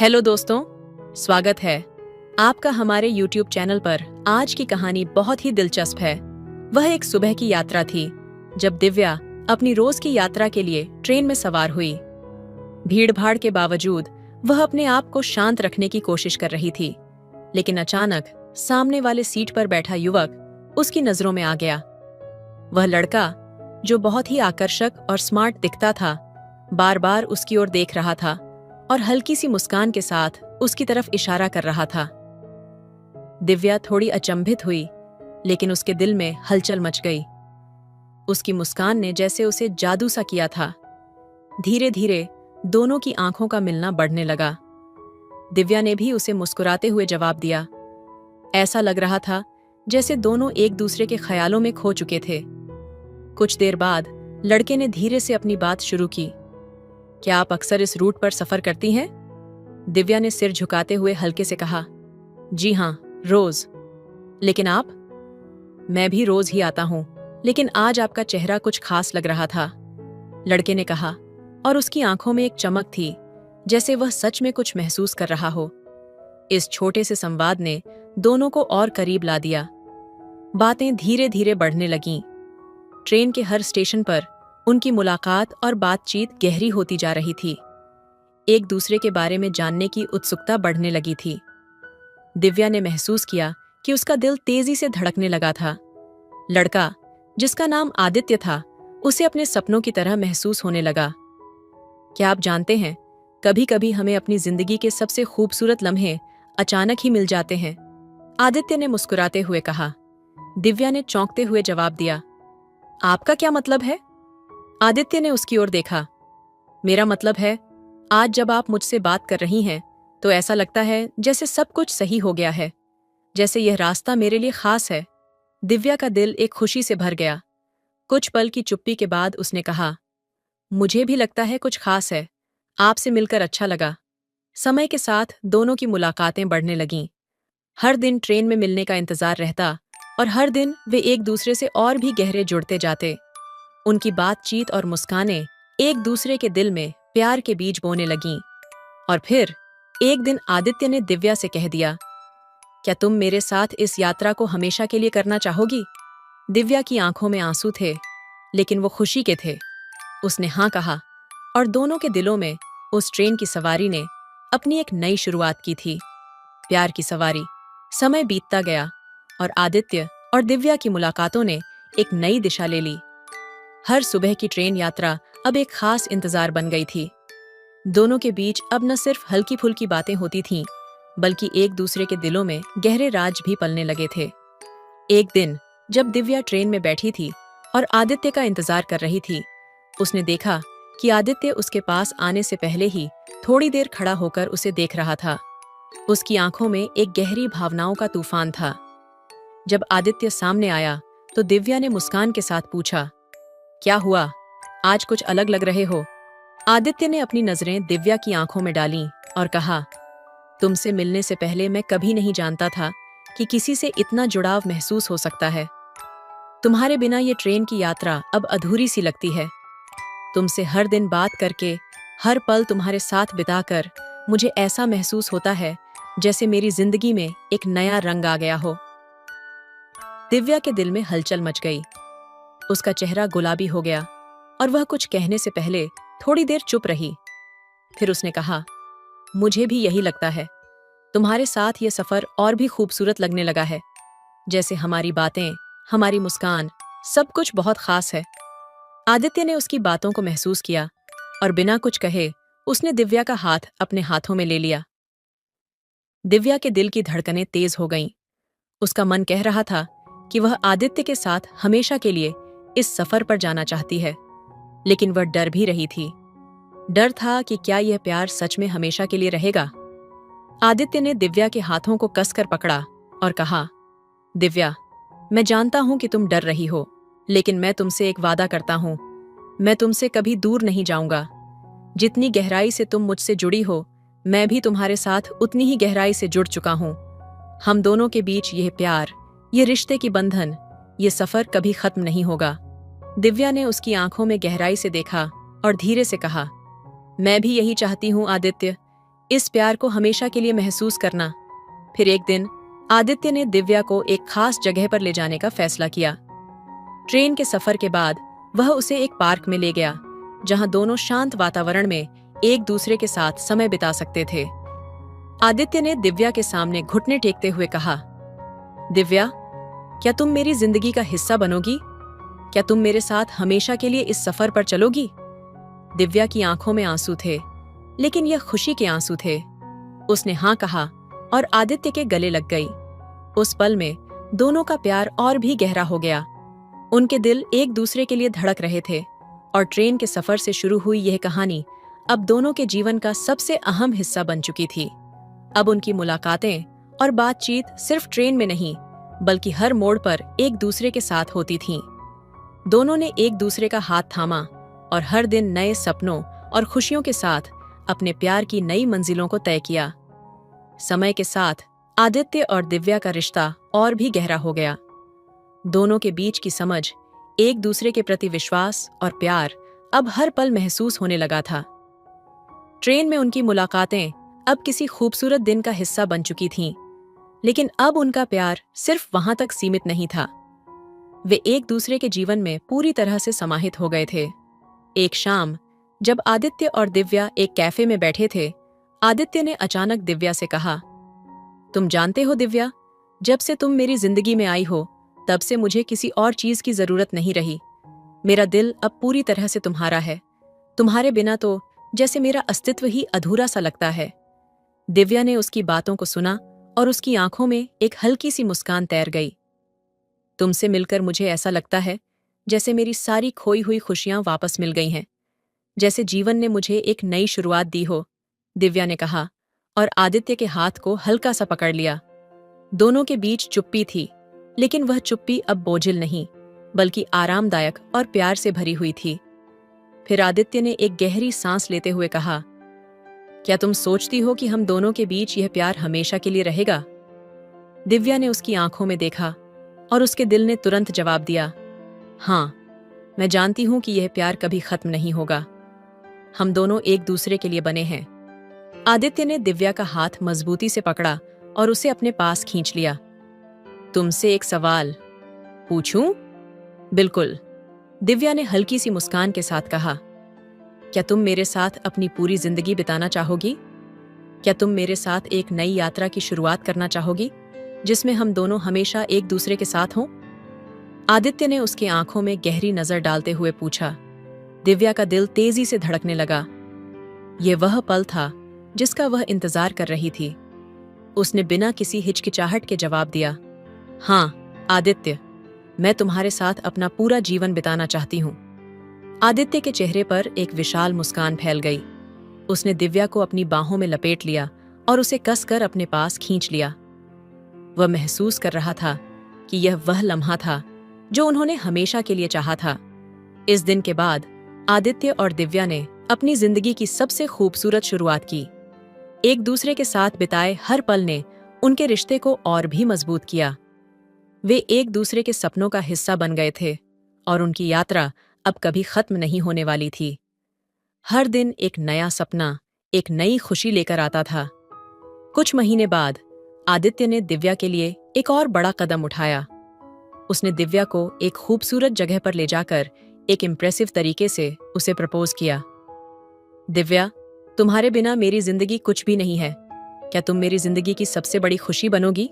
Hello दोस्तों, स्वागत है आपका हमारे YouTube चैनल पर। आज की कहानी बहुत ही दिलचस्प है। वह एक सुबह की यात्रा थी जब दिव्या अपनी रोज की यात्रा के लिए ट्रेन में सवार हुई। भीड़-भाड़ के बावजूद वह अपने आप को शांत रखने की कोशिश कर रही थी, लेकिन अचानक सामने वाले सीट पर बैठा युवक उसकी नजरों में आ गया। वह लड़का, जो बहुत ही आकर्षक और स्मार्ट दिखता था, बार-बार उसकी ओर देख रहा था और हल्की सी मुस्कान के साथ उसकी तरफ इशारा कर रहा था। दिव्या थोड़ी अचंभित हुई, लेकिन उसके दिल में हलचल मच गई। उसकी मुस्कान ने जैसे उसे जादू सा किया था। धीरे-धीरे दोनों की आंखों का मिलना बढ़ने लगा। दिव्या ने भी उसे मुस्कुराते हुए जवाब दिया। ऐसा लग रहा था जैसे दोनों एक दूसरे के ख्यालों में खो चुके थे। कुछ देर बाद लड़के ने धीरे से अपनी बात शुरू की। क्या आप अक्सर इस रूट पर सफर करती हैं? दिव्या ने सिर झुकाते हुए हल्के से कहा। जी हाँ, रोज। लेकिन आप? मैं भी रोज ही आता हूं, लेकिन आज आपका चेहरा कुछ खास लग रहा था, लड़के ने कहा, और उसकी आंखों में एक चमक थी, जैसे वह सच में कुछ महसूस कर रहा हो। इस छोटे से संवाद ने दोनों को और करीब ला दिया। बातें धीरे धीरे बढ़ने लगीं। ट्रेन के हर स्टेशन पर उनकी मुलाकात और बातचीत गहरी होती जा रही थी। एक दूसरे के बारे में जानने की उत्सुकता बढ़ने लगी थी। दिव्या ने महसूस किया कि उसका दिल तेजी से धड़कने लगा था। लड़का, जिसका नाम आदित्य था, उसे अपने सपनों की तरह महसूस होने लगा। क्या आप जानते हैं, कभी-कभी हमें अपनी जिंदगी के सबसे खूबसूरत लम्हे अचानक ही मिल जाते हैं, आदित्य ने मुस्कुराते हुए कहा। दिव्या ने चौंकते हुए जवाब दिया। आपका क्या मतलब है? आदित्य ने उसकी ओर देखा। मेरा मतलब है, आज जब आप मुझसे बात कर रही हैं, तो ऐसा लगता है जैसे सब कुछ सही हो गया है, जैसे यह रास्ता मेरे लिए खास है। दिव्या का दिल एक खुशी से भर गया। कुछ पल की चुप्पी के बाद उसने कहा, मुझे भी लगता है कुछ खास है। आपसे मिलकर अच्छा लगा। समय के साथ दोनों की मुलाकातें बढ़ने लगीं। हर दिन ट्रेन में मिलने का इंतजार रहता और हर दिन वे एक दूसरे से और भी गहरे जुड़ते जाते। उनकी बातचीत और मुस्कानें एक दूसरे के दिल में प्यार के बीज बोने लगीं। और फिर एक दिन आदित्य ने दिव्या से कह दिया, क्या तुम मेरे साथ इस यात्रा को हमेशा के लिए करना चाहोगी? दिव्या की आंखों में आंसू थे, लेकिन वो खुशी के थे। उसने हाँ कहा, और दोनों के दिलों में उस ट्रेन की सवारी ने अपनी एक नई शुरुआत की थी। प्यार की सवारी। समय बीतता गया और आदित्य और दिव्या की मुलाकातों ने एक नई दिशा ले ली। हर सुबह की ट्रेन यात्रा अब एक खास इंतजार बन गई थी। दोनों के बीच अब न सिर्फ हल्की फुल्की बातें होती थीं, बल्कि एक दूसरे के दिलों में गहरे राज भी पलने लगे थे। एक दिन जब दिव्या ट्रेन में बैठी थी और आदित्य का इंतजार कर रही थी, उसने देखा कि आदित्य उसके पास आने से पहले ही थोड़ी देर खड़ा होकर उसे देख रहा था। उसकी आंखों में एक गहरी भावनाओं का तूफान था। जब आदित्य सामने आया तो दिव्या ने मुस्कान के साथ पूछा, क्या हुआ? आज कुछ अलग लग रहे हो। आदित्य ने अपनी नजरें दिव्या की आंखों में डालीं और कहा, तुमसे मिलने से पहले मैं कभी नहीं जानता था कि किसी से इतना जुड़ाव महसूस हो सकता है। तुम्हारे बिना ये ट्रेन की यात्रा अब अधूरी सी लगती है। तुमसे हर दिन बात करके, हर पल तुम्हारे साथ बिताकर मुझे ऐसा महसूस होता है जैसे मेरी जिंदगी में एक नया रंग आ गया हो। दिव्या के दिल में हलचल मच गई। उसका चेहरा गुलाबी हो गया और वह कुछ कहने से पहले थोड़ी देर चुप रही। फिर उसने कहा, मुझे भी यही लगता है। तुम्हारे साथ ये सफर और भी खूबसूरत लगने लगा है, जैसे हमारी बातें, हमारी मुस्कान, सब कुछ बहुत खास है। आदित्य ने उसकी बातों को महसूस किया और बिना कुछ कहे उसने दिव्या का हाथ अपने हाथों में ले लिया। दिव्या के दिल की धड़कनें तेज हो गईं। उसका मन कह रहा था कि वह आदित्य के साथ हमेशा के लिए इस सफर पर जाना चाहती है, लेकिन वह डर भी रही थी। डर था कि क्या यह प्यार सच में हमेशा के लिए रहेगा। आदित्य ने दिव्या के हाथों को कसकर पकड़ा और कहा, दिव्या, मैं जानता हूं कि तुम डर रही हो, लेकिन मैं तुमसे एक वादा करता हूं, मैं तुमसे कभी दूर नहीं जाऊंगा। जितनी गहराई से तुम मुझसे जुड़ी हो, मैं भी तुम्हारे साथ उतनी ही गहराई से जुड़ चुका हूं। हम दोनों के बीच यह प्यार, ये रिश्ते की बंधन, ये सफर कभी खत्म नहीं होगा। दिव्या ने उसकी आंखों में गहराई से देखा और धीरे से कहा, मैं भी यही चाहती हूं आदित्य। इस प्यार को हमेशा के लिए महसूस करना। फिर एक दिन आदित्य ने दिव्या को एक खास जगह पर ले जाने का फैसला किया। ट्रेन के सफर के बाद वह उसे एक पार्क में ले गया, जहां दोनों शांत वातावरण में एक दूसरे के साथ समय बिता सकते थे। आदित्य ने दिव्या के सामने घुटने टेकते हुए कहा, दिव्या, क्या तुम मेरी जिंदगी का हिस्सा बनोगी? क्या तुम मेरे साथ हमेशा के लिए इस सफर पर चलोगी? दिव्या की आंखों में आंसू थे, लेकिन यह खुशी के आंसू थे। उसने हाँ कहा और आदित्य के गले लग गई। उस पल में दोनों का प्यार और भी गहरा हो गया। उनके दिल एक दूसरे के लिए धड़क रहे थे और ट्रेन के सफर से शुरू हुई यह कहानी अब दोनों के जीवन का सबसे अहम हिस्सा बन चुकी थी। अब उनकी मुलाकातें और बातचीत सिर्फ ट्रेन में नहीं, बल्कि हर मोड़ पर एक दूसरे के साथ होती थीं। दोनों ने एक दूसरे का हाथ थामा और हर दिन नए सपनों और खुशियों के साथ अपने प्यार की नई मंजिलों को तय किया। समय के साथ आदित्य और दिव्या का रिश्ता और भी गहरा हो गया। दोनों के बीच की समझ, एक दूसरे के प्रति विश्वास और प्यार अब हर पल महसूस होने लगा था। ट्रेन में उनकी मुलाकातें अब किसी खूबसूरत दिन का हिस्सा बन चुकी थीं, लेकिन अब उनका प्यार सिर्फ वहां तक सीमित नहीं था। वे एक दूसरे के जीवन में पूरी तरह से समाहित हो गए थे। एक शाम जब आदित्य और दिव्या एक कैफे में बैठे थे, आदित्य ने अचानक दिव्या से कहा, तुम जानते हो दिव्या, जब से तुम मेरी जिंदगी में आई हो, तब से मुझे किसी और चीज की जरूरत नहीं रही। मेरा दिल अब पूरी तरह से तुम्हारा है। तुम्हारे बिना तो जैसे मेरा अस्तित्व ही अधूरा सा लगता है। दिव्या ने उसकी बातों को सुना और उसकी आंखों में एक हल्की सी मुस्कान तैर गई। तुमसे मिलकर मुझे ऐसा लगता है जैसे मेरी सारी खोई हुई खुशियां वापस मिल गई हैं, जैसे जीवन ने मुझे एक नई शुरुआत दी हो, दिव्या ने कहा और आदित्य के हाथ को हल्का सा पकड़ लिया। दोनों के बीच चुप्पी थी, लेकिन वह चुप्पी अब बोझिल नहीं, बल्कि आरामदायक और प्यार से भरी हुई थी। फिर आदित्य ने एक गहरी सांस लेते हुए कहा, क्या तुम सोचती हो कि हम दोनों के बीच यह प्यार हमेशा के लिए रहेगा? दिव्या ने उसकी आंखों में देखा और उसके दिल ने तुरंत जवाब दिया, हाँ, मैं जानती हूं कि यह प्यार कभी खत्म नहीं होगा। हम दोनों एक दूसरे के लिए बने हैं। आदित्य ने दिव्या का हाथ मजबूती से पकड़ा और उसे अपने पास खींच लिया। तुमसे एक सवाल पूछूं? बिल्कुल, दिव्या ने हल्की सी मुस्कान के साथ कहा। क्या तुम मेरे साथ अपनी पूरी जिंदगी बिताना चाहोगी? क्या तुम मेरे साथ एक नई यात्रा की शुरुआत करना चाहोगी, जिसमें हम दोनों हमेशा एक दूसरे के साथ हों? आदित्य ने उसकी आंखों में गहरी नजर डालते हुए पूछा। दिव्या का दिल तेजी से धड़कने लगा। यह वह पल था जिसका वह इंतजार कर रही थी। उसने बिना किसी हिचकिचाहट के जवाब दिया, हाँ आदित्य, मैं तुम्हारे साथ अपना पूरा जीवन बिताना चाहती हूँ। आदित्य के चेहरे पर एक विशाल मुस्कान फैल गई। उसने दिव्या को अपनी बाहों में लपेट लिया और उसे कसकर अपने पास खींच लिया। वह महसूस कर रहा था कि यह वह लम्हा था जो उन्होंने हमेशा के लिए चाहा था। इस दिन के बाद आदित्य और दिव्या ने अपनी जिंदगी की सबसे खूबसूरत शुरुआत की। एक दूसरे के साथ बिताए हर पल ने उनके रिश्ते को और भी मजबूत किया। वे एक दूसरे के सपनों का हिस्सा बन गए थे और उनकी यात्रा अब कभी खत्म नहीं होने वाली थी। हर दिन एक नया सपना, एक नई खुशी लेकर आता था। कुछ महीने बाद आदित्य ने दिव्या के लिए एक और बड़ा कदम उठाया। उसने दिव्या को एक खूबसूरत जगह पर ले जाकर एक इम्प्रेसिव तरीके से उसे प्रपोज किया। दिव्या, तुम्हारे बिना मेरी जिंदगी कुछ भी नहीं है। क्या तुम मेरी जिंदगी की सबसे बड़ी खुशी बनोगी?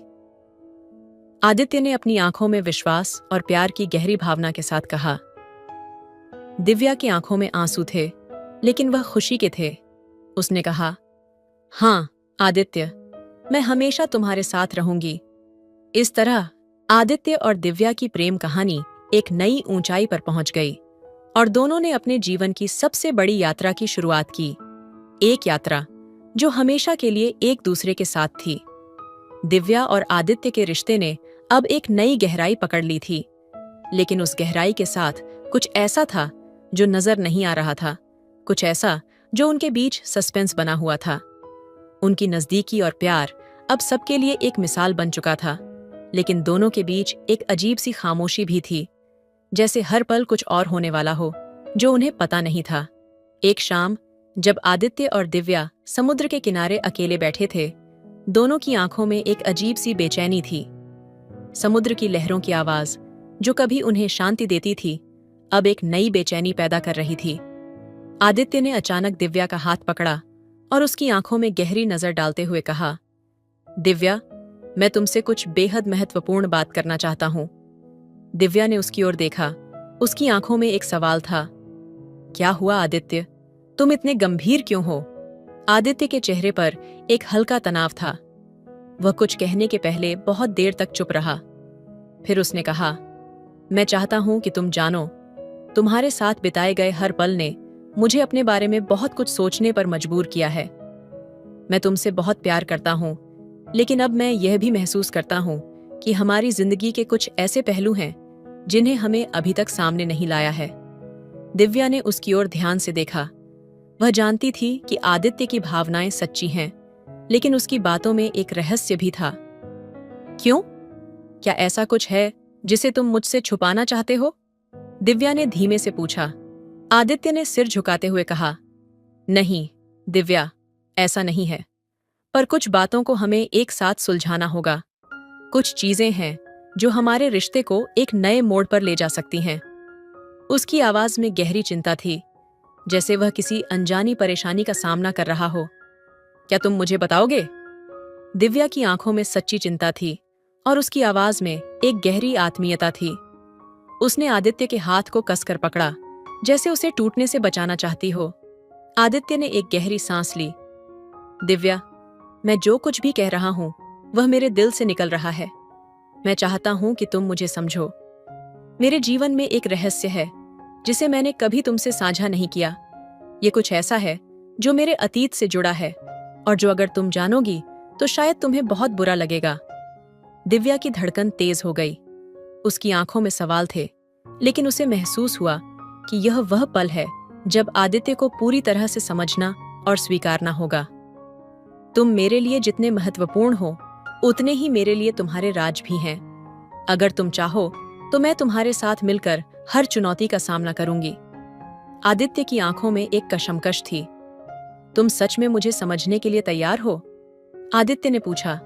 आदित्य ने अपनी आंखों में विश्वास और प्यार की गहरी भावना के साथ कहा। दिव्या की आंखों में आंसू थे, लेकिन वह खुशी के थे। उसने कहा, हाँ आदित्य, मैं हमेशा तुम्हारे साथ रहूंगी। इस तरह आदित्य और दिव्या की प्रेम कहानी एक नई ऊंचाई पर पहुंच गई और दोनों ने अपने जीवन की सबसे बड़ी यात्रा की शुरुआत की। एक यात्रा जो हमेशा के लिए एक दूसरे के साथ थी। दिव्या और आदित्य के रिश्ते ने अब एक नई गहराई पकड़ ली थी, लेकिन उस गहराई के साथ कुछ ऐसा था जो नजर नहीं आ रहा था, कुछ ऐसा जो उनके बीच सस्पेंस बना हुआ था। उनकी नजदीकी और प्यार अब सबके लिए एक मिसाल बन चुका था, लेकिन दोनों के बीच एक अजीब सी खामोशी भी थी, जैसे हर पल कुछ और होने वाला हो जो उन्हें पता नहीं था। एक शाम जब आदित्य और दिव्या समुद्र के किनारे अकेले बैठे थे, दोनों की आंखों में एक अजीब सी बेचैनी थी। समुद्र की लहरों की आवाज, जो कभी उन्हें शांति देती थी, अब एक नई बेचैनी पैदा कर रही थी। आदित्य ने अचानक दिव्या का हाथ पकड़ा और उसकी आंखों में गहरी नजर डालते हुए कहा, दिव्या, मैं तुमसे कुछ बेहद महत्वपूर्ण बात करना चाहता हूं। दिव्या ने उसकी ओर देखा। उसकी आंखों में एक सवाल था। क्या हुआ आदित्य? तुम इतने गंभीर क्यों हो? आदित्य के चेहरे पर एक हल्का तनाव था। वह कुछ कहने के पहले बहुत देर तक चुप रहा। फिर उसने कहा, मैं चाहता हूं कि तुम जानो, तुम्हारे साथ बिताए गए हर पल ने मुझे अपने बारे में बहुत कुछ सोचने पर मजबूर किया है। मैं तुमसे बहुत प्यार करता हूं, लेकिन अब मैं यह भी महसूस करता हूं कि हमारी जिंदगी के कुछ ऐसे पहलू हैं जिन्हें हमें अभी तक सामने नहीं लाया है। दिव्या ने उसकी ओर ध्यान से देखा। वह जानती थी कि आदित्य की भावनाएं सच्ची हैं, लेकिन उसकी बातों में एक रहस्य भी था। क्यों? क्या ऐसा कुछ है जिसे तुम मुझसे छुपाना चाहते हो? दिव्या ने धीमे से पूछा। आदित्य ने सिर झुकाते हुए कहा, नहीं दिव्या, ऐसा नहीं है, पर कुछ बातों को हमें एक साथ सुलझाना होगा। कुछ चीजें हैं जो हमारे रिश्ते को एक नए मोड़ पर ले जा सकती हैं। उसकी आवाज में गहरी चिंता थी, जैसे वह किसी अनजानी परेशानी का सामना कर रहा हो। क्या तुम मुझे बताओगे? दिव्या की आंखों में सच्ची चिंता थी और उसकी आवाज में एक गहरी आत्मीयता थी। उसने आदित्य के हाथ को कसकर पकड़ा, जैसे उसे टूटने से बचाना चाहती हो। आदित्य ने एक गहरी सांस ली। दिव्या, मैं जो कुछ भी कह रहा हूं वह मेरे दिल से निकल रहा है। मैं चाहता हूं कि तुम मुझे समझो। मेरे जीवन में एक रहस्य है जिसे मैंने कभी तुमसे साझा नहीं किया। ये कुछ ऐसा है जो मेरे अतीत से जुड़ा है और जो अगर तुम जानोगी तो शायद तुम्हें बहुत बुरा लगेगा। दिव्या की धड़कन तेज हो गई। उसकी आंखों में सवाल थे, लेकिन उसे महसूस हुआ कि यह वह पल है जब आदित्य को पूरी तरह से समझना और स्वीकारना होगा। तुम मेरे लिए जितने महत्वपूर्ण हो, उतने ही मेरे लिए तुम्हारे राज भी हैं। अगर तुम चाहो तो मैं तुम्हारे साथ मिलकर हर चुनौती का सामना करूंगी। आदित्य की आंखों में एक कशमकश थी। तुम सच में मुझे समझने के लिए तैयार हो? आदित्य ने पूछा,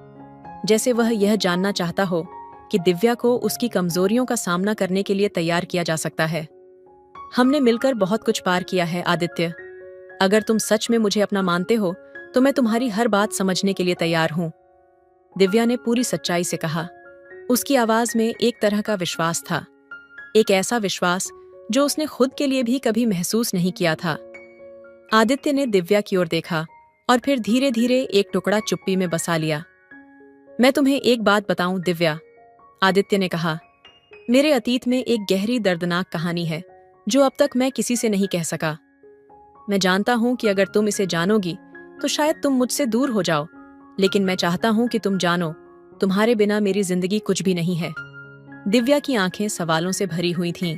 जैसे वह यह जानना चाहता हो कि दिव्या को उसकी कमजोरियों का सामना करने के लिए तैयार किया जा सकता है। हमने मिलकर बहुत कुछ पार किया है आदित्य। अगर तुम सच में मुझे अपना मानते हो तो मैं तुम्हारी हर बात समझने के लिए तैयार हूं। दिव्या ने पूरी सच्चाई से कहा। उसकी आवाज में एक तरह का विश्वास था, एक ऐसा विश्वास जो उसने खुद के लिए भी कभी महसूस नहीं किया था। आदित्य ने दिव्या की ओर देखा और फिर धीरे धीरे एक टुकड़ा चुप्पी में बसा लिया। मैं तुम्हें एक बात बताऊं दिव्या, आदित्य ने कहा, मेरे अतीत में एक गहरी दर्दनाक कहानी है जो अब तक मैं किसी से नहीं कह सका। मैं जानता हूं कि अगर तुम इसे जानोगी तो शायद तुम मुझसे दूर हो जाओ, लेकिन मैं चाहता हूं कि तुम जानो, तुम्हारे बिना मेरी जिंदगी कुछ भी नहीं है। दिव्या की आंखें सवालों से भरी हुई थीं,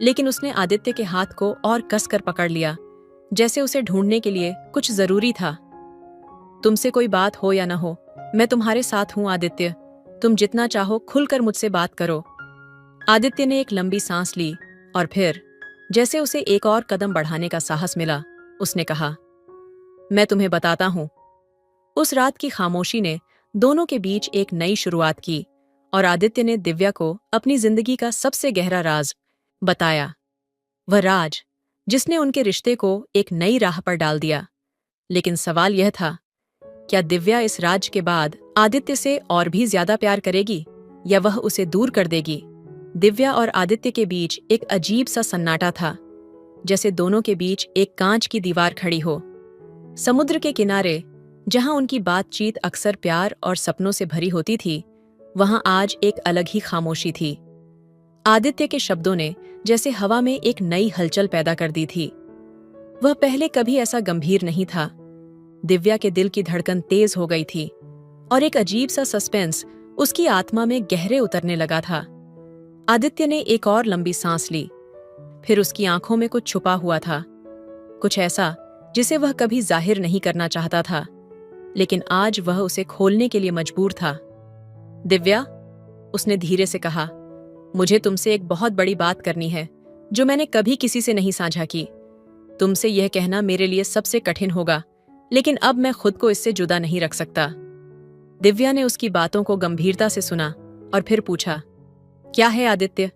लेकिन उसने आदित्य के हाथ को और कसकर पकड़ लिया, जैसे उसे ढूंढने के लिए कुछ जरूरी था। तुमसे कोई बात हो या न हो, मैं तुम्हारे साथ हूं आदित्य। तुम जितना चाहो खुलकर मुझसे बात करो। आदित्य ने एक लंबी सांस ली और फिर, जैसे उसे एक और कदम बढ़ाने का साहस मिला, उसने कहा, मैं तुम्हें बताता हूं। उस रात की खामोशी ने दोनों के बीच एक नई शुरुआत की और आदित्य ने दिव्या को अपनी जिंदगी का सबसे गहरा राज बताया। वह राज जिसने उनके रिश्ते को एक नई राह पर डाल दिया। लेकिन सवाल यह था, क्या दिव्या इस राज के बाद आदित्य से और भी ज्यादा प्यार करेगी या वह उसे दूर कर देगी? दिव्या और आदित्य के बीच एक अजीब सा सन्नाटा था, जैसे दोनों के बीच एक कांच की दीवार खड़ी हो। समुद्र के किनारे, जहां उनकी बातचीत अक्सर प्यार और सपनों से भरी होती थी, वहां आज एक अलग ही खामोशी थी। आदित्य के शब्दों ने जैसे हवा में एक नई हलचल पैदा कर दी थी। वह पहले कभी ऐसा गंभीर नहीं था। दिव्या के दिल की धड़कन तेज हो गई थी और एक अजीब सा सस्पेंस उसकी आत्मा में गहरे उतरने लगा था। आदित्य ने एक और लंबी सांस ली। फिर उसकी आंखों में कुछ छुपा हुआ था, कुछ ऐसा जिसे वह कभी जाहिर नहीं करना चाहता था, लेकिन आज वह उसे खोलने के लिए मजबूर था। दिव्या, उसने धीरे से कहा, मुझे तुमसे एक बहुत बड़ी बात करनी है जो मैंने कभी किसी से नहीं साझा की। तुमसे यह कहना मेरे लिए सबसे कठिन होगा, लेकिन अब मैं खुद को इससे जुदा नहीं रख सकता। दिव्या ने उसकी बातों को गंभीरता से सुना और फिर पूछा, क्या है आदित्य?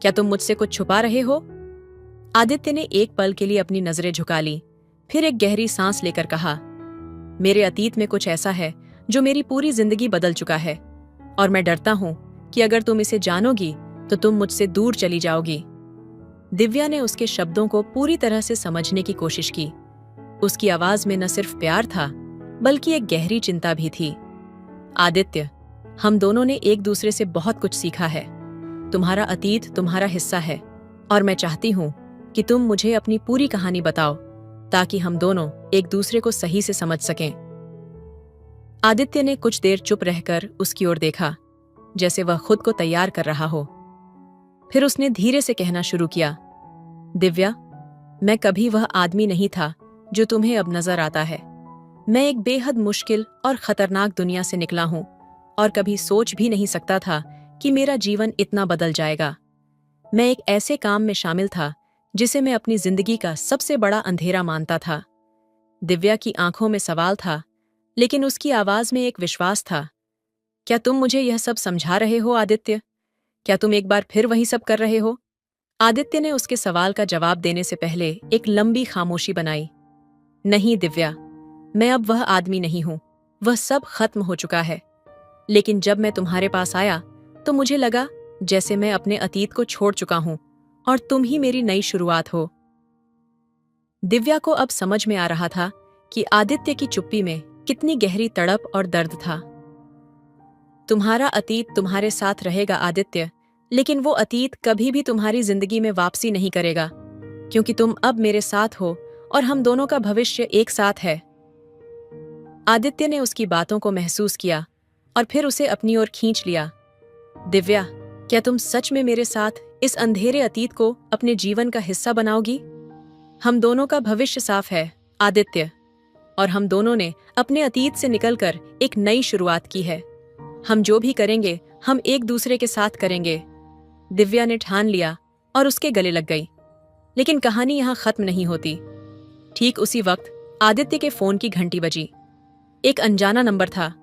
क्या तुम मुझसे कुछ छुपा रहे हो? आदित्य ने एक पल के लिए अपनी नजरें झुका ली, फिर एक गहरी सांस लेकर कहा, मेरे अतीत में कुछ ऐसा है जो मेरी पूरी जिंदगी बदल चुका है, और मैं डरता हूं कि अगर तुम इसे जानोगी तो तुम मुझसे दूर चली जाओगी। दिव्या ने उसके शब्दों को पूरी तरह से समझने की कोशिश की। उसकी आवाज में न सिर्फ प्यार था, बल्कि एक गहरी चिंता भी थी। आदित्य, हम दोनों ने एक दूसरे से बहुत कुछ सीखा है। तुम्हारा अतीत तुम्हारा हिस्सा है, और मैं चाहती हूं कि तुम मुझे अपनी पूरी कहानी बताओ, ताकि हम दोनों एक दूसरे को सही से समझ सकें। आदित्य ने कुछ देर चुप रहकर उसकी ओर देखा, जैसे वह खुद को तैयार कर रहा हो। फिर उसने धीरे से कहना शुरू किया, दिव्या, मैं कभी वह आदमी नहीं था जो तुम्हें अब नजर आता है। मैं एक बेहद मुश्किल और खतरनाक दुनिया से निकला हूं, और कभी सोच भी नहीं सकता था कि मेरा जीवन इतना बदल जाएगा। मैं एक ऐसे काम में शामिल था जिसे मैं अपनी जिंदगी का सबसे बड़ा अंधेरा मानता था। दिव्या की आंखों में सवाल था, लेकिन उसकी आवाज में एक विश्वास था। क्या तुम मुझे यह सब समझा रहे हो आदित्य? क्या तुम एक बार फिर वही सब कर रहे हो? आदित्य ने उसके सवाल का जवाब देने से पहले एक लंबी खामोशी बनाई। नहीं दिव्या, मैं अब वह आदमी नहीं हूं। वह सब खत्म हो चुका है। लेकिन जब मैं तुम्हारे पास आया तो मुझे लगा जैसे मैं अपने अतीत को छोड़ चुका हूं और तुम ही मेरी नई शुरुआत हो। दिव्या को अब समझ में आ रहा था कि आदित्य की चुप्पी में कितनी गहरी तड़प और दर्द था। तुम्हारा अतीत तुम्हारे साथ रहेगा आदित्य, लेकिन वो अतीत कभी भी तुम्हारी जिंदगी में वापसी नहीं करेगा, क्योंकि तुम अब मेरे साथ हो और हम दोनों का भविष्य एक साथ है। आदित्य ने उसकी बातों को महसूस किया और फिर उसे अपनी ओर खींच लिया। दिव्या, क्या तुम सच में मेरे साथ इस अंधेरे अतीत को अपने जीवन का हिस्सा बनाओगी? हम दोनों का भविष्य साफ है आदित्य, और हम दोनों ने अपने अतीत से निकलकर एक नई शुरुआत की है। हम जो भी करेंगे हम एक दूसरे के साथ करेंगे। दिव्या ने ठान लिया और उसके गले लग गई। लेकिन कहानी यहां खत्म नहीं होती। ठीक उसी वक्त आदित्य के फोन की घंटी बजी। एक अनजाना नंबर था।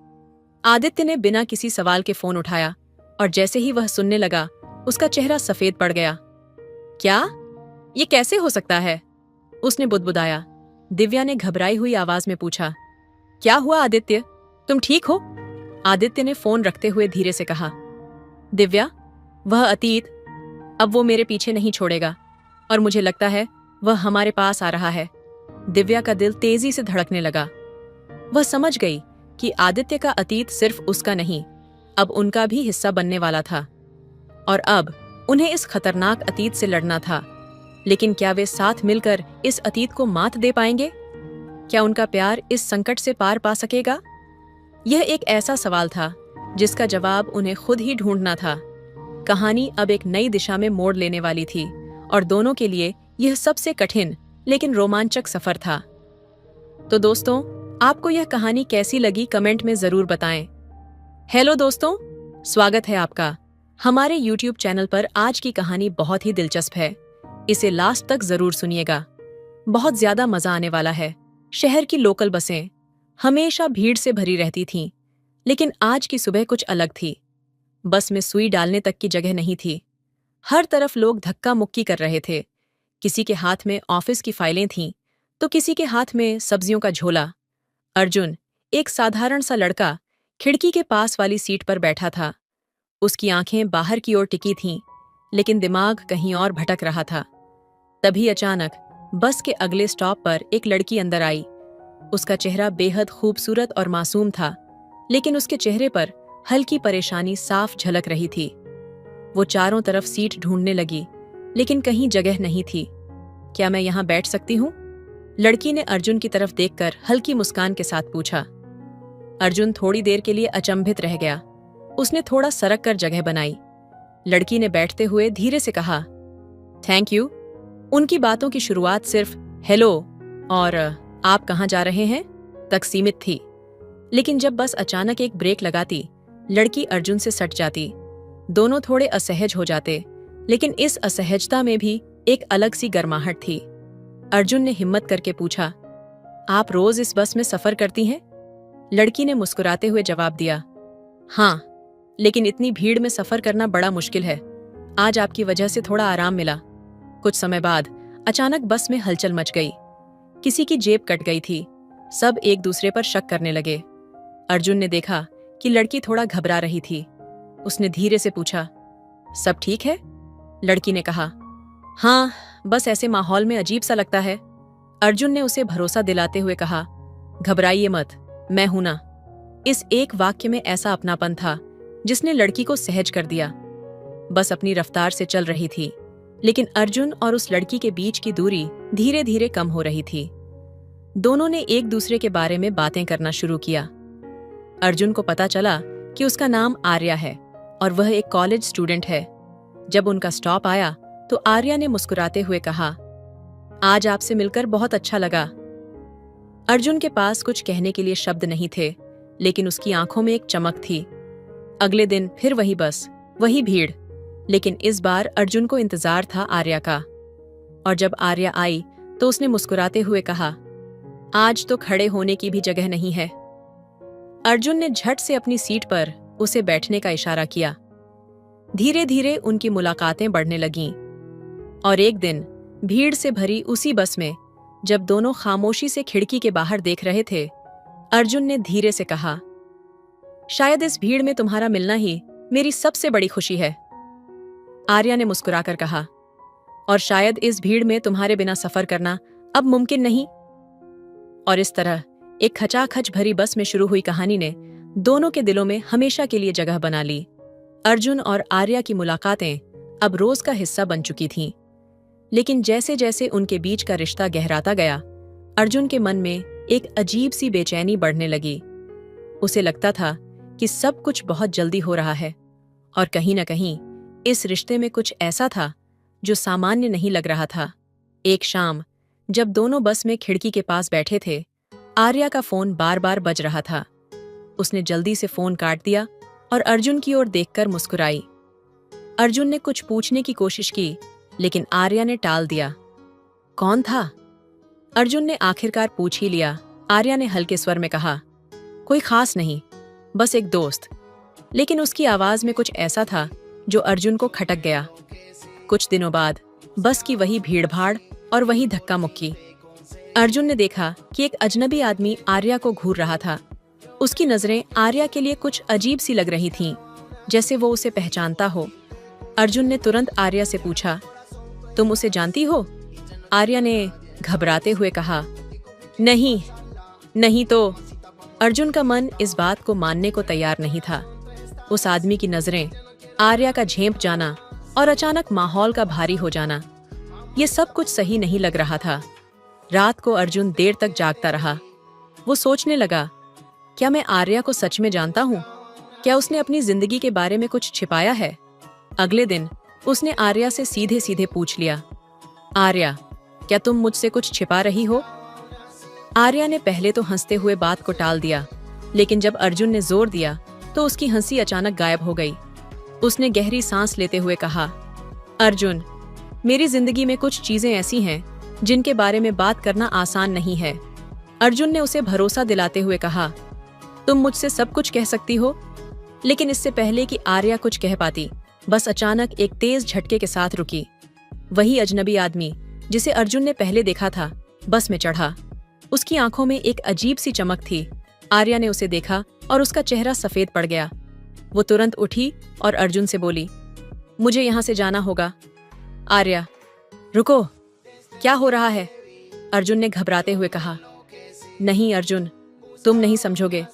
आदित्य ने बिना किसी सवाल के फोन उठाया, और जैसे ही वह सुनने लगा उसका चेहरा सफेद पड़ गया। क्या? ये कैसे हो सकता है? उसने बुदबुदाया। दिव्या ने घबराई हुई आवाज में पूछा, क्या हुआ आदित्य? तुम ठीक हो? आदित्य ने फोन रखते हुए धीरे से कहा, दिव्या, वह अतीत अब वो मेरे पीछे नहीं छोड़ेगा, और मुझे लगता है वह हमारे पास आ रहा है। दिव्या का दिल तेजी से धड़कने लगा। वह समझ गई कि आदित्य का अतीत सिर्फ उसका नहीं, अब उनका भी हिस्सा बनने वाला था, और अब उन्हें इस खतरनाक अतीत से लड़ना था। लेकिन क्या वे साथ मिलकर इस अतीत को मात दे पाएंगे? क्या उनका प्यार इस संकट से पार पा सकेगा? यह एक ऐसा सवाल था जिसका जवाब उन्हें खुद ही ढूंढना था। कहानी अब एक नई दिशा में मोड़ लेने वाली थी, और दोनों के लिए यह सबसे कठिन लेकिन रोमांचक सफर था। तो दोस्तों, आपको यह कहानी कैसी लगी कमेंट में जरूर बताएं। हेलो दोस्तों, स्वागत है आपका हमारे YouTube चैनल पर। आज की कहानी बहुत ही दिलचस्प है, इसे लास्ट तक जरूर सुनिएगा। बहुत ज्यादा मजा आने वाला है। शहर की लोकल बसें हमेशा भीड़ से भरी रहती थीं, लेकिन आज की सुबह कुछ अलग थी। बस में सुई डालने तक की जगह नहीं थी। हर तरफ लोग धक्का मुक्की कर रहे थे। किसी के हाथ में ऑफिस की फाइलें थीं, तो किसी के हाथ में सब्जियों का झोला। अर्जुन, एक साधारण सा लड़का, खिड़की के पास वाली सीट पर बैठा था। उसकी आंखें बाहर की ओर टिकी थीं, लेकिन दिमाग कहीं और भटक रहा था। तभी अचानक बस के अगले स्टॉप पर एक लड़की अंदर आई। उसका चेहरा बेहद खूबसूरत और मासूम था, लेकिन उसके चेहरे पर हल्की परेशानी साफ झलक रही थी। वो चारों तरफ सीट ढूंढने लगी, लेकिन कहीं जगह नहीं थी। क्या मैं यहाँ बैठ सकती हूँ? लड़की ने अर्जुन की तरफ देखकर हल्की मुस्कान के साथ पूछा। अर्जुन थोड़ी देर के लिए अचंभित रह गया। उसने थोड़ा सरक कर जगह बनाई। लड़की ने बैठते हुए धीरे से कहा, थैंक यू। उनकी बातों की शुरुआत सिर्फ हेलो और आप कहाँ जा रहे हैं तक सीमित थी, लेकिन जब बस अचानक एक ब्रेक लगाती, लड़की अर्जुन से सट जाती। दोनों थोड़े असहज हो जाते, लेकिन इस असहजता में भी एक अलग सी गर्माहट थी। अर्जुन ने हिम्मत करके पूछा, आप रोज इस बस में सफर करती हैं? लड़की ने मुस्कुराते हुए जवाब दिया, हाँ, लेकिन इतनी भीड़ में सफर करना बड़ा मुश्किल है। आज आपकी वजह से थोड़ा आराम मिला। कुछ समय बाद अचानक बस में हलचल मच गई। किसी की जेब कट गई थी। सब एक दूसरे पर शक करने लगे। अर्जुन ने देखा कि लड़की थोड़ा घबरा रही थी। उसने धीरे से पूछा, सब ठीक है? लड़की ने कहा, हाँ, बस ऐसे माहौल में अजीब सा लगता है। अर्जुन ने उसे भरोसा दिलाते हुए कहा, घबराइए मत, मैं हूं ना। इस एक वाक्य में ऐसा अपनापन था जिसने लड़की को सहज कर दिया। बस अपनी रफ्तार से चल रही थी, लेकिन अर्जुन और उस लड़की के बीच की दूरी धीरे धीरे कम हो रही थी। दोनों ने एक दूसरे के बारे में बातें करना शुरू किया। अर्जुन को पता चला कि उसका नाम आर्या है और वह एक कॉलेज स्टूडेंट है। जब उनका स्टॉप आया तो आर्या ने मुस्कुराते हुए कहा, आज आपसे मिलकर बहुत अच्छा लगा। अर्जुन के पास कुछ कहने के लिए शब्द नहीं थे, लेकिन उसकी आंखों में एक चमक थी। अगले दिन फिर वही बस, वही भीड़, लेकिन इस बार अर्जुन को इंतजार था आर्या का। और जब आर्या आई तो उसने मुस्कुराते हुए कहा, आज तो खड़े होने की भी जगह नहीं है। अर्जुन ने झट से अपनी सीट पर उसे बैठने का इशारा किया। धीरे धीरे उनकी मुलाकातें बढ़ने लगीं और एक दिन भीड़ से भरी उसी बस में जब दोनों खामोशी से खिड़की के बाहर देख रहे थे, अर्जुन ने धीरे से कहा, शायद इस भीड़ में तुम्हारा मिलना ही मेरी सबसे बड़ी खुशी है। आर्या ने मुस्कुराकर कहा, और शायद इस भीड़ में तुम्हारे बिना सफर करना अब मुमकिन नहीं। और इस तरह एक खचाखच भरी बस में शुरू हुई कहानी ने दोनों के दिलों में हमेशा के लिए जगह बना ली। अर्जुन और आर्या की मुलाकातें अब रोज का हिस्सा बन चुकी थीं। लेकिन जैसे जैसे उनके बीच का रिश्ता गहराता गया, अर्जुन के मन में एक अजीब सी बेचैनी बढ़ने लगी। उसे लगता था कि सब कुछ बहुत जल्दी हो रहा है और कहीं न कहीं इस रिश्ते में कुछ ऐसा था जो सामान्य नहीं लग रहा था। एक शाम जब दोनों बस में खिड़की के पास बैठे थे, आर्या का फोन बार बार बज रहा था। उसने जल्दी से फोन काट दिया और अर्जुन की ओर देखकर मुस्कुराई। अर्जुन ने कुछ पूछने की कोशिश की, लेकिन आर्या ने टाल दिया। कौन था? अर्जुन ने आखिरकार पूछ ही लिया। आर्या ने हल्के स्वर में कहा, कोई खास नहीं, बस एक दोस्त। लेकिन उसकी आवाज में कुछ ऐसा था जो अर्जुन को खटक गया। कुछ दिनों बाद बस की वही भीड़भाड़ और वही धक्का मुक्की। अर्जुन ने देखा कि एक अजनबी आदमी आर्या को घूर रहा था। उसकी नजरें आर्या के लिए कुछ अजीब सी लग रही थीं, जैसे वो उसे पहचानता हो। अर्जुन ने तुरंत आर्या से पूछा, तुम उसे जानती हो? आर्या ने घबराते हुए कहा, नहीं, नहीं तो। अर्जुन का मन इस बात को मानने को तैयार नहीं था। उस आदमी की नजरें, आर्या का झेंप जाना और अचानक माहौल का भारी हो जाना, ये सब कुछ सही नहीं लग रहा था। रात को अर्जुन देर तक जागता रहा। वो सोचने लगा, क्या मैं आर्या को सच में जानता हूँ? क्या उसने अपनी जिंदगी के बारे में कुछ छिपाया है? अगले दिन उसने आर्या से सीधे सीधे पूछ लिया, आर्या, क्या तुम मुझसे कुछ छिपा रही हो? आर्या ने पहले तो हंसते हुए बात को टाल दिया, लेकिन जब अर्जुन ने जोर दिया तो उसकी हंसी अचानक गायब हो गई। उसने गहरी सांस लेते हुए कहा, अर्जुन, मेरी जिंदगी में कुछ चीजें ऐसी हैं जिनके बारे में बात करना आसान नहीं है। अर्जुन ने उसे भरोसा दिलाते हुए कहा, तुम मुझसे सब कुछ कह सकती हो। लेकिन इससे पहले कि आर्या कुछ कह पाती, बस अचानक एक तेज झटके के साथ रुकी। वही अजनबी आदमी जिसे अर्जुन ने पहले देखा था, बस में चढ़ा। उसकी आंखों में एक अजीब सी चमक थी। आर्या ने उसे देखा और उसका चेहरा सफेद पड़ गया। वो तुरंत उठी और अर्जुन से बोली, मुझे यहाँ से जाना होगा। आर्या, रुको, क्या हो रहा है? अर्जुन ने घबराते हुए कहा, नहीं अर्जुन, तुम नहीं समझोगे,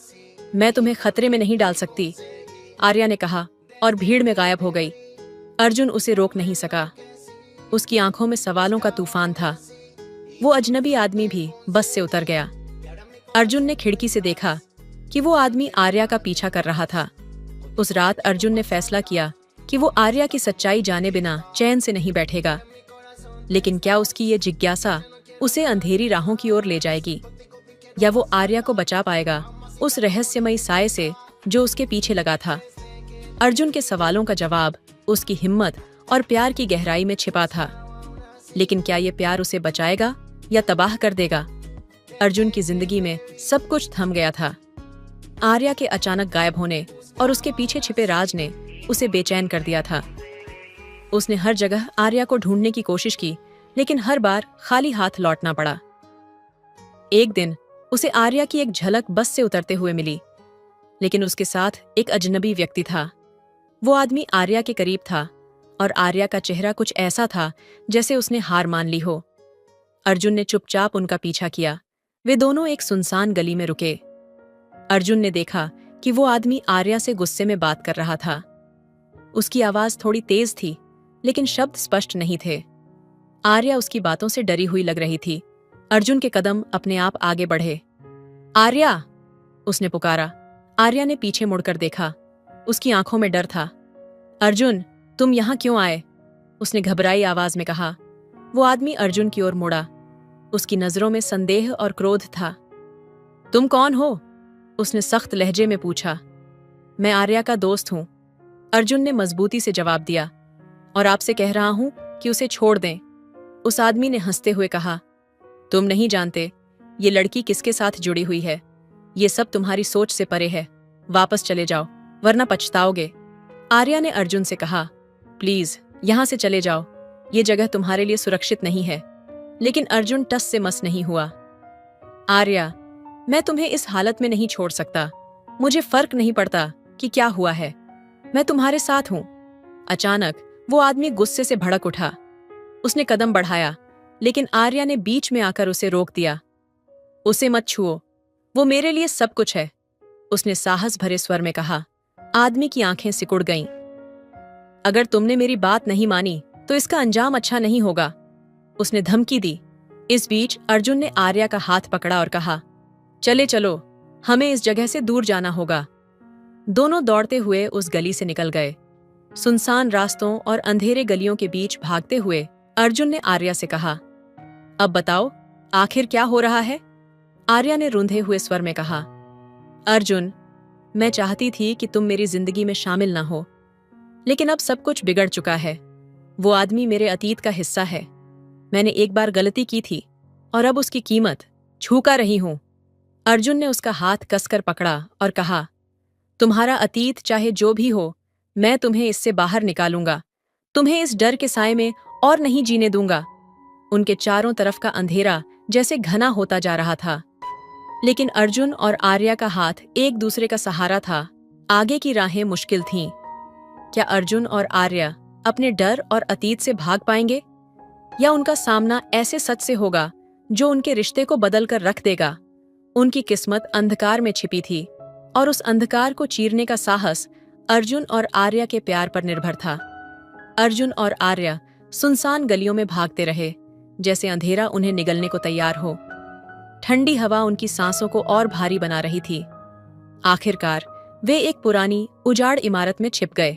मैं तुम्हें खतरे में नहीं डाल सकती, आर्या ने कहा और भीड़ में गायब हो गई। अर्जुन उसे रोक नहीं सका। उसकी आंखों में सवालों का तूफान था। वो अजनबी आदमी भी बस से उतर गया। अर्जुन ने खिड़की से देखा कि वो आदमी आर्या का पीछा कर रहा था। उस रात अर्जुन ने फैसला किया कि वो आर्या की सच्चाई जाने बिना चैन से नहीं बैठेगा। लेकिन क्या उसकी ये जिज्ञासा उसे अंधेरी राहों की ओर ले जाएगी, या वो आर्या को बचा पाएगा उस रहस्यमयी साए से जो उसके पीछे लगा था? अर्जुन के सवालों का जवाब उसकी हिम्मत और प्यार की गहराई में छिपा था। लेकिन क्या ये प्यार उसे बचाएगा या तबाह कर देगा। अर्जुन की जिंदगी में सब कुछ थम गया था। आर्या के अचानक गायब होने और उसके पीछे छिपे राज ने उसे बेचैन कर दिया था। उसने हर जगह आर्या को ढूंढने की कोशिश की, लेकिन हर बार खाली हाथ लौटना पड़ा। एक दिन उसे आर्या की एक झलक बस से उतरते हुए मिली, लेकिन उसके साथ एक अजनबी व्यक्ति था। वो आदमी आर्या के करीब था और आर्या का चेहरा कुछ ऐसा था जैसे उसने हार मान ली हो। अर्जुन ने चुपचाप उनका पीछा किया। वे दोनों एक सुनसान गली में रुके। अर्जुन ने देखा कि वो आदमी आर्या से गुस्से में बात कर रहा था। उसकी आवाज थोड़ी तेज थी, लेकिन शब्द स्पष्ट नहीं थे। आर्या उसकी बातों से डरी हुई लग रही थी। अर्जुन के कदम अपने आप आगे बढ़े। आर्या, उसने पुकारा। आर्या ने पीछे मुड़कर देखा। उसकी आंखों में डर था। अर्जुन, तुम यहां क्यों आए? उसने घबराई आवाज में कहा। वो आदमी अर्जुन की ओर मुड़ा। उसकी नजरों में संदेह और क्रोध था। तुम कौन हो? उसने सख्त लहजे में पूछा। मैं आर्या का दोस्त हूं, अर्जुन ने मजबूती से जवाब दिया, और आपसे कह रहा हूं कि उसे छोड़ दें। उस आदमी ने हंसते हुए कहा, तुम नहीं जानते ये लड़की किसके साथ जुड़ी हुई है। ये सब तुम्हारी सोच से परे है। वापस चले जाओ, वरना पछताओगे। आर्या ने अर्जुन से कहा, प्लीज यहां से चले जाओ, ये जगह तुम्हारे लिए सुरक्षित नहीं है। लेकिन अर्जुन टस से मस नहीं हुआ। आर्या, मैं तुम्हें इस हालत में नहीं छोड़ सकता। मुझे फर्क नहीं पड़ता कि क्या हुआ है, मैं तुम्हारे साथ हूं। अचानक वो आदमी गुस्से से भड़क उठा। उसने कदम बढ़ाया, लेकिन आर्या ने बीच में आकर उसे रोक दिया। उसे मत छुओ, वो मेरे लिए सब कुछ है, उसने साहस भरे स्वर में कहा। आदमी की आंखें सिकुड़ गईं। अगर तुमने मेरी बात नहीं मानी तो इसका अंजाम अच्छा नहीं होगा, उसने धमकी दी। इस बीच अर्जुन ने आर्या का हाथ पकड़ा और कहा, चले चलो, हमें इस जगह से दूर जाना होगा। दोनों दौड़ते हुए उस गली से निकल गए। सुनसान रास्तों और अंधेरे गलियों के बीच भागते हुए अर्जुन ने आर्या से कहा, अब बताओ आखिर क्या हो रहा है? आर्या ने रूंधे हुए स्वर में कहा, अर्जुन, मैं चाहती थी कि तुम मेरी जिंदगी में शामिल ना हो, लेकिन अब सब कुछ बिगड़ चुका है। वो आदमी मेरे अतीत का हिस्सा है। मैंने एक बार गलती की थी और अब उसकी कीमत चुका रही हूं। अर्जुन ने उसका हाथ कसकर पकड़ा और कहा, तुम्हारा अतीत चाहे जो भी हो, मैं तुम्हें इससे बाहर निकालूंगा। तुम्हें इस डर के साए में और नहीं जीने दूंगा। उनके चारों तरफ का अंधेरा जैसे घना होता जा रहा था, लेकिन अर्जुन और आर्या का हाथ एक दूसरे का सहारा था। आगे की राहें मुश्किल थीं। क्या अर्जुन और आर्या अपने डर और अतीत से भाग पाएंगे, या उनका सामना ऐसे सच से होगा जो उनके रिश्ते को बदल कर रख देगा? उनकी किस्मत अंधकार में छिपी थी, और उस अंधकार को चीरने का साहस अर्जुन और आर्या के प्यार पर निर्भर था। अर्जुन और आर्या सुनसान गलियों में भागते रहे, जैसे अंधेरा उन्हें निगलने को तैयार हो। ठंडी हवा उनकी सांसों को और भारी बना रही थी। आखिरकार वे एक पुरानी उजाड़ इमारत में छिप गए।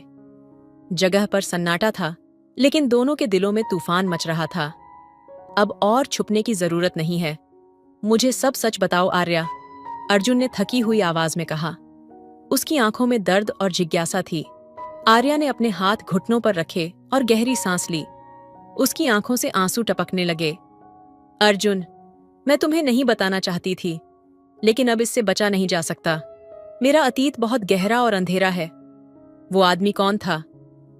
जगह पर सन्नाटा था, लेकिन दोनों के दिलों में तूफान मच रहा था। अब और छुपने की जरूरत नहीं है, मुझे सब सच बताओ आर्या, अर्जुन ने थकी हुई आवाज में कहा। उसकी आंखों में दर्द और जिज्ञासा थी। आर्या ने अपने हाथ घुटनों पर रखे और गहरी सांस ली। उसकी आंखों से आंसू टपकने लगे। अर्जुन, मैं तुम्हें नहीं बताना चाहती थी, लेकिन अब इससे बचा नहीं जा सकता। मेरा अतीत बहुत गहरा और अंधेरा है। वो आदमी कौन था,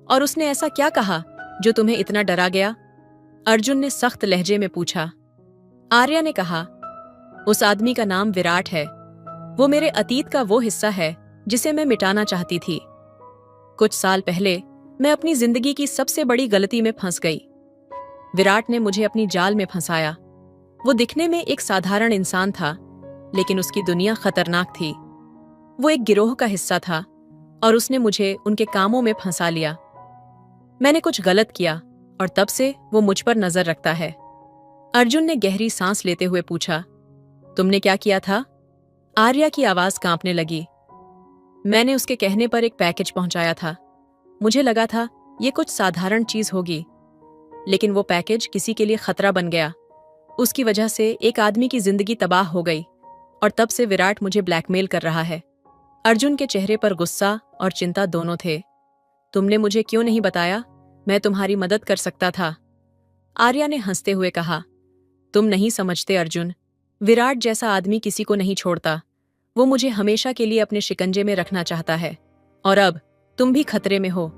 और उसने ऐसा क्या कहा जो तुम्हें इतना डरा गया? अर्जुन ने सख्त लहजे में पूछा। आर्या ने कहा, उस आदमी का नाम विराट है। वो मेरे अतीत का वो हिस्सा है जिसे मैं मिटाना चाहती थी। कुछ साल पहले मैं अपनी जिंदगी की सबसे बड़ी गलती में फंस गई। विराट ने मुझे अपनी जाल में फंसाया। वो दिखने में एक साधारण इंसान था, लेकिन उसकी दुनिया खतरनाक थी। वो एक गिरोह का हिस्सा था, और उसने मुझे उनके कामों में फंसा लिया। मैंने कुछ गलत किया, और तब से वो मुझ पर नजर रखता है। अर्जुन ने गहरी सांस लेते हुए पूछा, तुमने क्या किया था? आर्या की आवाज कांपने लगी। मैंने उसके कहने पर एक पैकेज पहुंचाया था। मुझे लगा था ये कुछ साधारण चीज होगी, लेकिन वो पैकेज किसी के लिए खतरा बन गया। उसकी वजह से एक आदमी की जिंदगी तबाह हो गई, और तब से विराट मुझे ब्लैकमेल कर रहा है। अर्जुन के चेहरे पर गुस्सा और चिंता दोनों थे। तुमने मुझे क्यों नहीं बताया? मैं तुम्हारी मदद कर सकता था, आर्या ने हंसते हुए कहा। तुम नहीं समझते अर्जुन, विराट जैसा आदमी किसी को नहीं छोड़ता। वो मुझे हमेशा के लिए अपने शिकंजे में रखना चाहता है, और अब तुम भी खतरे में हो।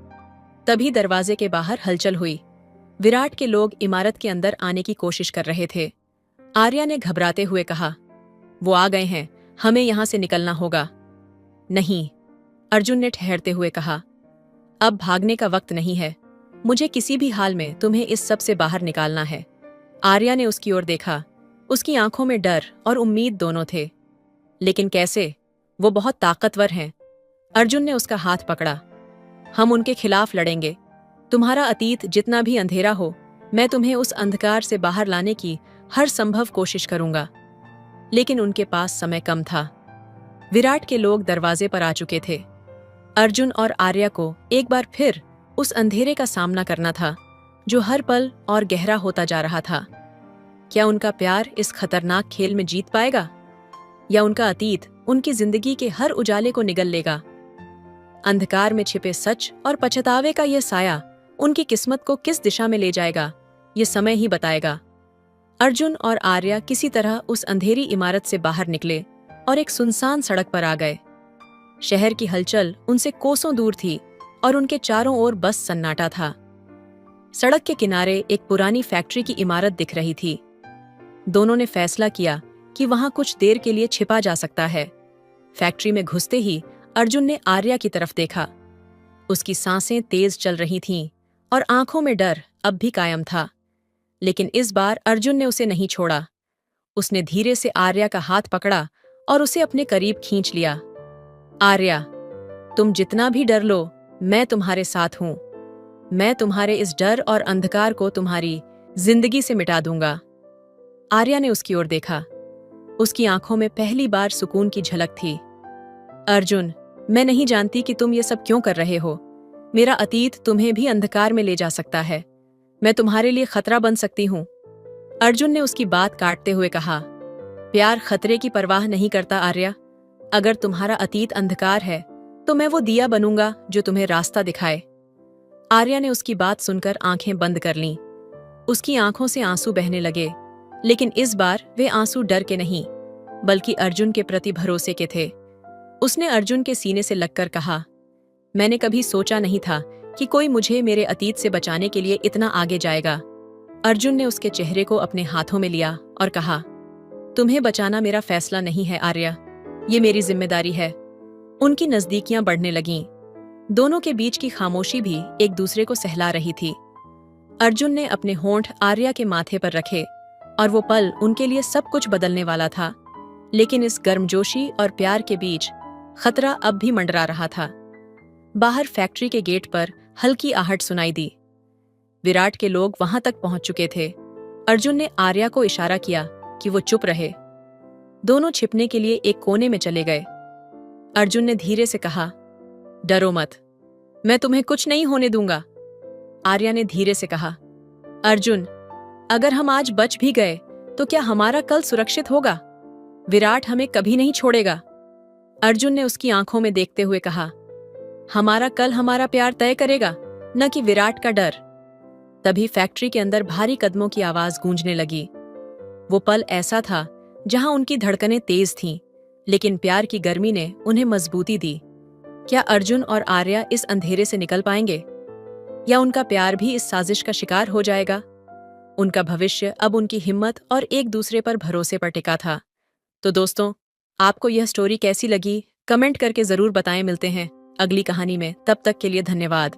तभी दरवाजे के बाहर हलचल हुई। विराट के लोग इमारत के अंदर आने की कोशिश कर रहे थे। आर्या ने घबराते हुए कहा, वो आ गए हैं, हमें यहां से निकलना होगा। नहीं, अर्जुन ने ठहरते हुए कहा, अब भागने का वक्त नहीं है। मुझे किसी भी हाल में तुम्हें इस सब से बाहर निकालना है। आर्या ने उसकी ओर देखा। उसकी आंखों में डर और उम्मीद दोनों थे। लेकिन कैसे? वो बहुत ताकतवर हैं। अर्जुन ने उसका हाथ पकड़ा। हम उनके खिलाफ लड़ेंगे। तुम्हारा अतीत जितना भी अंधेरा हो, मैं तुम्हें उस अंधकार से बाहर लाने की हर संभव कोशिश करूंगा। लेकिन उनके पास समय कम था। विराट के लोग दरवाजे पर आ चुके थे। अर्जुन और आर्या को एक बार फिर उस अंधेरे का सामना करना था, जो हर पल और गहरा होता जा रहा था। क्या उनका प्यार इस खतरनाक खेल में जीत पाएगा, या उनका अतीत उनकी जिंदगी के हर उजाले को निगल लेगा? अंधकार में छिपे सच और पछतावे का यह साया उनकी किस्मत को किस दिशा में ले जाएगा, ये समय ही बताएगा। अर्जुन और आर्या किसी तरह उस अंधेरी इमारत से बाहर निकले और एक सुनसान सड़क पर आ गए। शहर की हलचल उनसे कोसों दूर थी और उनके चारों ओर बस सन्नाटा था। सड़क के किनारे एक पुरानी फैक्ट्री की इमारत दिख रही थी। दोनों ने फैसला किया कि वहां कुछ देर के लिए छिपा जा सकता है। फैक्ट्री में घुसते ही अर्जुन ने आर्या की तरफ देखा। उसकी सांसें तेज चल रही थीं और आंखों में डर अब भी कायम था। लेकिन इस बार अर्जुन ने उसे नहीं छोड़ा। उसने धीरे से आर्या का हाथ पकड़ा और उसे अपने करीब खींच लिया। आर्या, तुम जितना भी डर लो, मैं तुम्हारे साथ हूं। मैं तुम्हारे इस डर और अंधकार को तुम्हारी जिंदगी से मिटा दूंगा। आर्या ने उसकी ओर देखा। उसकी आंखों में पहली बार सुकून की झलक थी। अर्जुन, मैं नहीं जानती कि तुम ये सब क्यों कर रहे हो। मेरा अतीत तुम्हें भी अंधकार में ले जा सकता है। मैं तुम्हारे लिए खतरा बन सकती हूं। अर्जुन ने उसकी बात काटते हुए कहा, प्यार खतरे की परवाह नहीं करता आर्या। अगर तुम्हारा अतीत अंधकार है, तो मैं वो दिया बनूंगा जो तुम्हें रास्ता दिखाए। आर्या ने उसकी बात सुनकर आंखें बंद कर लीं। उसकी आंखों से आंसू बहने लगे, लेकिन इस बार वे आंसू डर के नहीं, बल्कि अर्जुन के प्रति भरोसे के थे। उसने अर्जुन के सीने से लगकर कहा, मैंने कभी सोचा नहीं था कि कोई मुझे मेरे अतीत से बचाने के लिए इतना आगे जाएगा। अर्जुन ने उसके चेहरे को अपने हाथों में लिया और कहा, तुम्हें बचाना मेरा फैसला नहीं है आर्या, ये मेरी जिम्मेदारी है। उनकी नजदीकियां बढ़ने लगीं। दोनों के बीच की खामोशी भी एक दूसरे को सहला रही थी। अर्जुन ने अपने होंठ आर्या के माथे पर रखे और वो पल उनके लिए सब कुछ बदलने वाला था। लेकिन इस गर्मजोशी और प्यार के बीच खतरा अब भी मंडरा रहा था। बाहर फैक्ट्री के गेट पर हल्की आहट सुनाई दी। विराट के लोग वहां तक पहुंच चुके थे। अर्जुन ने आर्या को इशारा किया कि वो चुप रहे। दोनों छिपने के लिए एक कोने में चले गए। अर्जुन ने धीरे से कहा, डरो मत, मैं तुम्हें कुछ नहीं होने दूंगा। आर्या ने धीरे से कहा, अर्जुन, अगर हम आज बच भी गए तो क्या हमारा कल सुरक्षित होगा? विराट हमें कभी नहीं छोड़ेगा। अर्जुन ने उसकी आंखों में देखते हुए कहा, हमारा कल हमारा प्यार तय करेगा, न कि विराट का डर। तभी फैक्ट्री के अंदर भारी कदमों की आवाज गूंजने लगी। वो पल ऐसा था जहां उनकी धड़कनें तेज थीं, लेकिन प्यार की गर्मी ने उन्हें मजबूती दी। क्या अर्जुन और आर्या इस अंधेरे से निकल पाएंगे, या उनका प्यार भी इस साजिश का शिकार हो जाएगा? उनका भविष्य अब उनकी हिम्मत और एक दूसरे पर भरोसे पर टिका था। तो दोस्तों, आपको यह स्टोरी कैसी लगी, कमेंट करके जरूर बताएं। मिलते हैं अगली कहानी में, तब तक के लिए धन्यवाद।